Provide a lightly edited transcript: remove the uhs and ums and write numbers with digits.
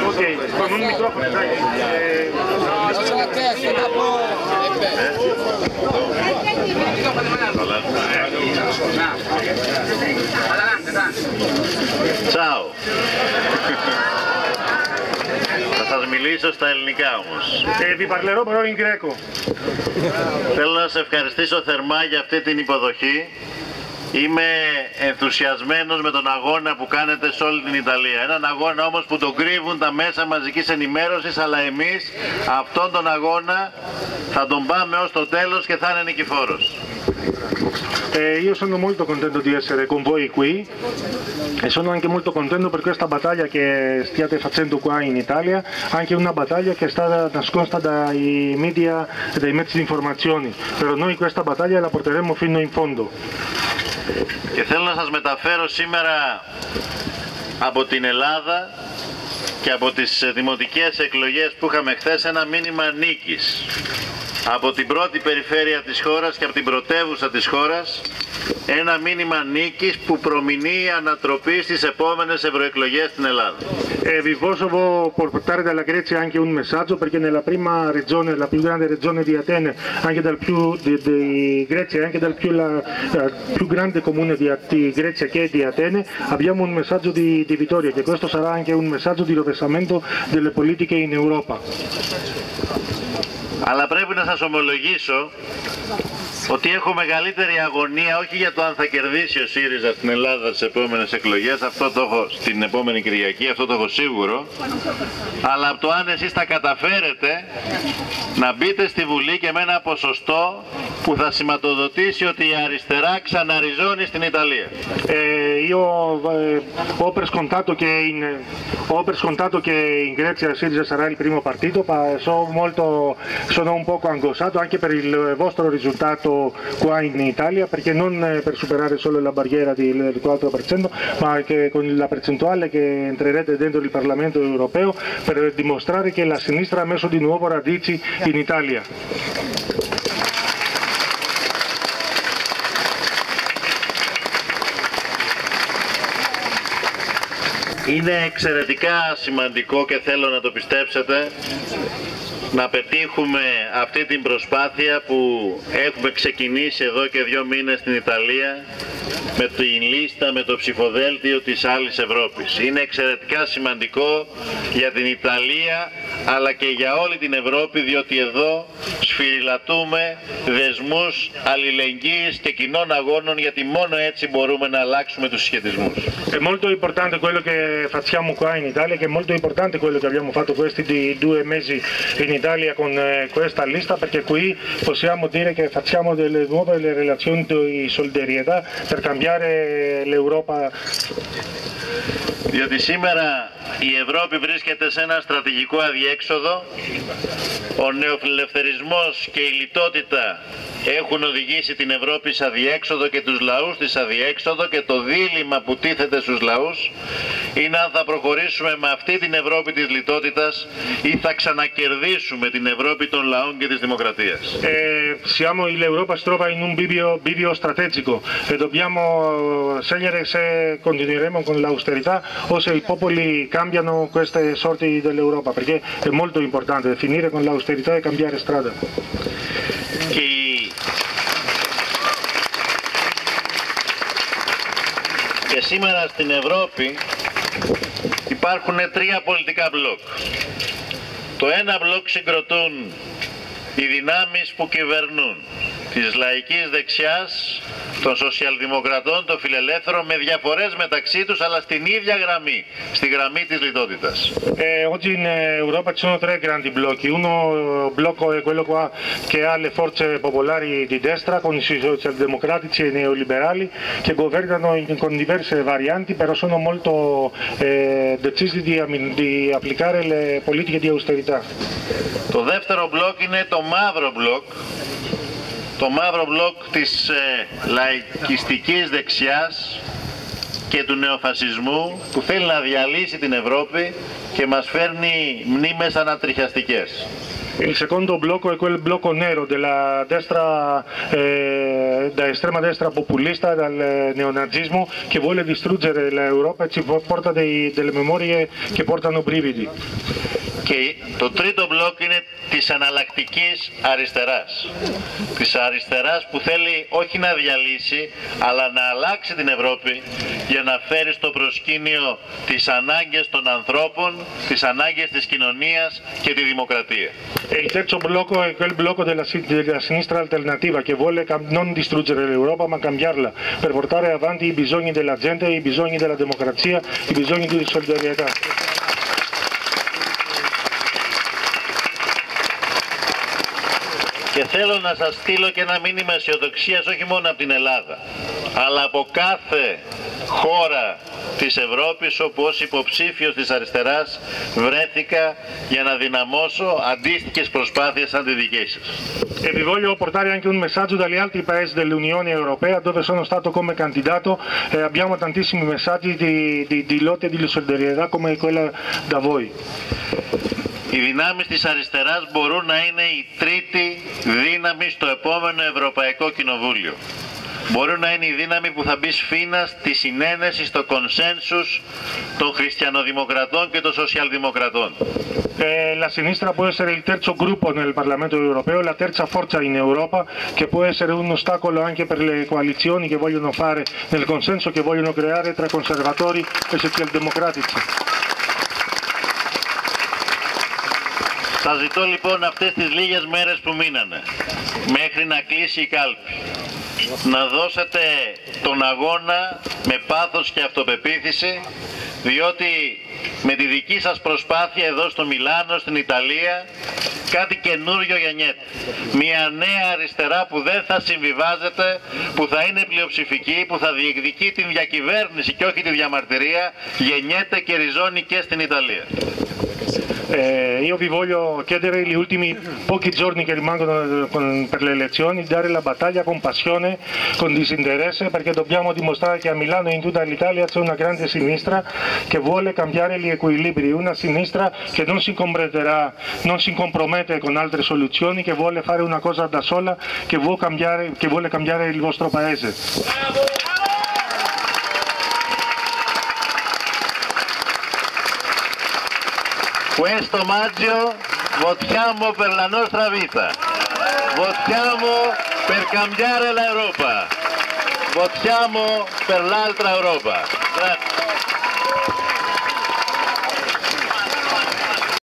Ok, con un microfono, dai. La testa da Ciao. Θα σας μιλήσω στα ελληνικά όμως. Vi parlerò però in greco. Θέλω να σε ευχαριστήσω θερμά για αυτή την υποδοχή. Είμαι ενθουσιασμένος με τον αγώνα που κάνετε σε όλη την Ιταλία. Έναν αγώνα όμως που τον κρύβουν τα μέσα μαζικής ενημέρωσης, αλλά εμείς αυτόν τον αγώνα θα τον πάμε ως το τέλος και θα είναι νικηφόρος. Io sono molto contento di essere con voi qui e sono anche molto contento per questa battaglia che stiate facendo qua in Italia, anche una battaglia che è stata nascosta dai media e dai mezzi di informazione, però noi questa battaglia la porteremo fino in fondo. Και θέλω να σας μεταφέρω σήμερα από την Ελλάδα και από τις δημοτικές εκλογές που είχαμε χθες ένα μήνυμα νίκης. Από την πρώτη περιφέρεια της χώρας και από την πρωτεύουσα της χώρας ένα μήνυμα νίκης που προμηνύει ανατροπή στις επόμενες ευρωεκλογές στην Ελλάδα. Vi volevo portare dalla Grecia anche un messaggio perché nella prima regione, la più grande regione di Atene, anche di Grecia e anche dal più grande comune di Grecia che è di Atene, abbiamo un messaggio di vittoria, che questo sarà anche un messaggio di rovesciamento delle politiche in Europa. Αλλά πρέπει να σας ομολογήσω ότι έχω μεγαλύτερη αγωνία όχι για το αν θα κερδίσει ο ΣΥΡΙΖΑ στην Ελλάδα στις επόμενες εκλογές, αυτό το έχω στην επόμενη Κυριακή, αυτό το έχω σίγουρο, αλλά από το αν εσείς θα καταφέρετε να μπείτε στη Βουλή και με ένα ποσοστό που θα σηματοδοτήσει ότι η αριστερά ξαναριζώνει στην Italia. Io ho per scontato che in Grecia Siriza sarà il primo partito, ma sono un poco angosciato anche per il vostro risultato qua in Italia, perché non per superare solo la barriera del 4%, ma anche con la percentuale che entrerete dentro il Parlamento europeo per dimostrare che la sinistra ha messo di nuovo radici in Italia. Είναι εξαιρετικά σημαντικό και θέλω να το πιστέψετε να πετύχουμε αυτή την προσπάθεια που έχουμε ξεκινήσει εδώ και 2 μήνες στην Ιταλία με την λίστα, με το ψηφοδέλτιο της άλλης Ευρώπης. Είναι εξαιρετικά σημαντικό για την Ιταλία αλλά και για όλη την Ευρώπη, διότι εδώ σφυριλατούμε δεσμούς αλληλεγγύης και κοινών αγώνων, γιατί μόνο έτσι μπορούμε να αλλάξουμε τους συσχετισμούς. È molto importante quello che facciamo qua in Italia, che è molto importante quello che abbiamo fatto questi 2 mesi in Italia con questa lista, perché qui possiamo dire che facciamo delle nuove relazioni di solidarietà per cambiare l'Europa. Διότι σήμερα η Ευρώπη βρίσκεται σε ένα στρατηγικό αδιέξοδο, ο νεοφιλελευθερισμός και η λιτότητα έχουν οδηγήσει την Ευρώπη σε αδιέξοδο και τους λαούς της αδιέξοδο, και το δίλημμα που τίθεται στους λαούς είναι αν θα προχωρήσουμε με αυτή την Ευρώπη της λιτότητας ή θα ξανακερδίσουμε την Ευρώπη των λαών και της δημοκρατίας. L'Europa si trova in un bivio strategico e dobbiamo scegliere se continueremo con l'austerità o se i popoli cambiano queste sorti dell'Europa, perché è molto importante finire con l'austerità e cambiare strada. Και σήμερα στην Ευρώπη υπάρχουν 3 πολιτικά μπλοκ. Το ένα μπλοκ συγκροτούν οι δυνάμεις που κυβερνούν, της λαϊκής δεξιάς, των σοσιαλδημοκρατών, των φιλελεύθερων, με διαφορές μεταξύ τους, αλλά στην ίδια γραμμή, στη γραμμή της λιτότητας. Oggi in Europa ci sono 3 grandi blocchi. Uno blocco è quello qua che ha le forze popolari di destra, con i socialdemocratici e i neoliberali, che governano con diverse varianti, però sono molto decisi di applicare le politiche di austerità. Το δεύτερο μπλοκ είναι το μαύρο μπλοκ. Το μαύρο μπλοκ της λαϊκιστικής δεξιάς και του νεοφασισμού, που θέλει να διαλύσει την Ευρώπη και μας φέρνει μνήμες ανατριχιαστικές. Il secondo blocco è quel blocco nero della destra da estrema destra populista, dal neonazismo che vuole distruggere l'Europa e ci porta delle memorie che portano brividi. Και το τρίτο μπλοκ είναι της εναλλακτικής αριστεράς. Της αριστεράς που θέλει όχι να διαλύσει, αλλά να αλλάξει την Ευρώπη για να φέρει στο προσκήνιο τις ανάγκες των ανθρώπων, τις ανάγκες της κοινωνίας και τη δημοκρατία. E il terzo blocco è quel blocco della sinistra alternativa che vuole non distruggere l'Europa ma cambiarla per portare avanti i bisogni della gente, i bisogni della democrazia, i bisogni di solidarietà. Και θέλω να σας στείλω και ένα μήνυμα αισιοδοξίας όχι μόνο από την Ελλάδα, αλλά από κάθε χώρα της Ευρώπης όπου ως υποψήφιος της αριστεράς βρέθηκα για να δυναμώσω αντίστοιχες προσπάθειες σαν τη δική σας. E vi voglio portare anche un messaggio dagli altri paesi dell'Unione Europea dove sono stato come candidato e abbiamo tantissimi messaggi di lotte e di solidarietà come quella da voi. Οι δυνάμεις της αριστεράς μπορούν να είναι η τρίτη δύναμη στο επόμενο Ευρωπαϊκό Κοινοβούλιο. Μπορεί να είναι η δύναμη που θα μπει σφήνα στη συνένεση, στο κονσένσους των χριστιανοδημοκρατών και των σοσιαλδημοκρατών. La sinistra può essere il terzo gruppo nel Parlamento europeo, la terza forza in Europa, che può essere un ostacolo anche per le coalizioni che vogliono fare nel consenso che vogliono creare tra conservatori e socialdemocratici. Σας ζητώ λοιπόν αυτές τις λίγες μέρες που μείνανε, μέχρι να κλείσει η κάλπη, να δώσετε τον αγώνα με πάθος και αυτοπεποίθηση, διότι με τη δική σας προσπάθεια εδώ στο Μιλάνο, στην Ιταλία, κάτι καινούριο γεννιέται. Μια νέα αριστερά που δεν θα συμβιβάζεται, που θα είναι πλειοψηφική, που θα διεκδικεί την διακυβέρνηση και όχι τη διαμαρτυρία, γεννιέται και ριζώνει και στην Ιταλία. Io vi voglio chiedere gli ultimi pochi giorni che rimangono per le elezioni, dare la battaglia con passione, con disinteresse, perché dobbiamo dimostrare che a Milano e in tutta l'Italia c'è una grande sinistra che vuole cambiare gli equilibri, una sinistra che non si comprometterà, non si compromette con altre soluzioni, che vuole fare una cosa da sola, che vuole cambiare il vostro paese. Questo maggio votiamo per la nostra vita, votiamo per cambiare l'Europa, votiamo per l'altra Europa. Grazie.